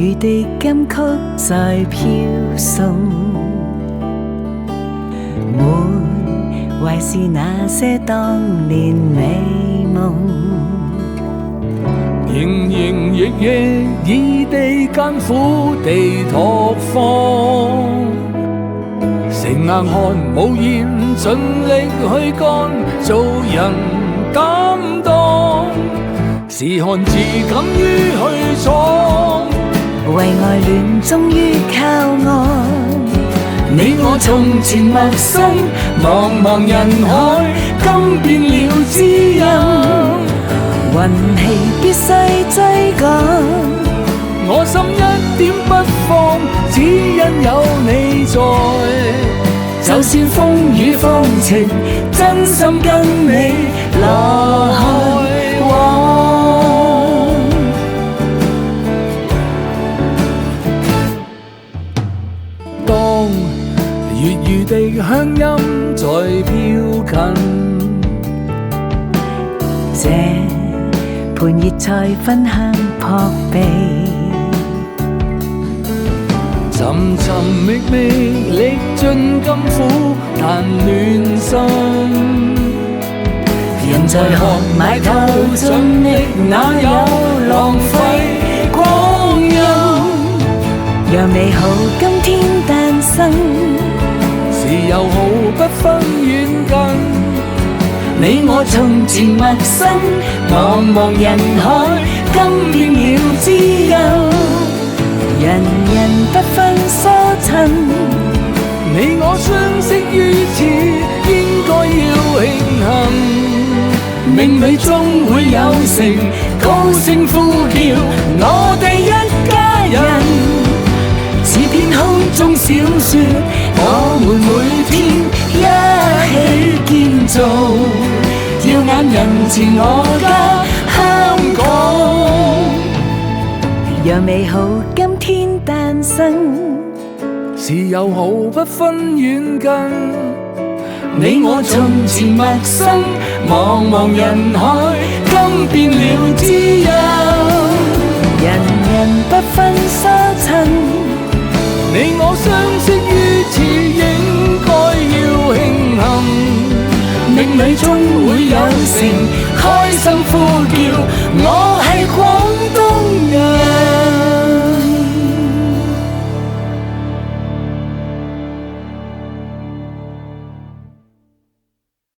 語的金曲在飄送，滿懷是那些當年美夢。營營役役異地艱苦地拓荒，成硬漢無言盡力去幹，做人擔當，是漢自敢於去闖，為愛戀終於靠岸。你我從前陌生，茫茫人海，今變了知音。運氣必須追趕，我心一點不放，只因有你在。就算風雨風情，真心跟你來往。當粵語的鄉音在飄近，這盤熱菜分香撲鼻，尋尋覓覓歷盡甘苦但暖心，人在學埋頭盡力，哪有浪費光陰？讓美好今天誕生，是友好不分遠近。你我從前陌生，茫茫人海，今變了知音。人人不分疏襯，你我相識於此，應該要慶幸。命裏終會有成，高聲呼叫我哋一家人。似片空中小說，我們每天一起建造耀眼人前我家香港。讓美好今天誕生，是友好不分遠近。你我從前陌生，茫茫人海，今變了知音。人人不分疏襯，你我相識於此，應該要慶幸。命裏終會有成，開心呼叫我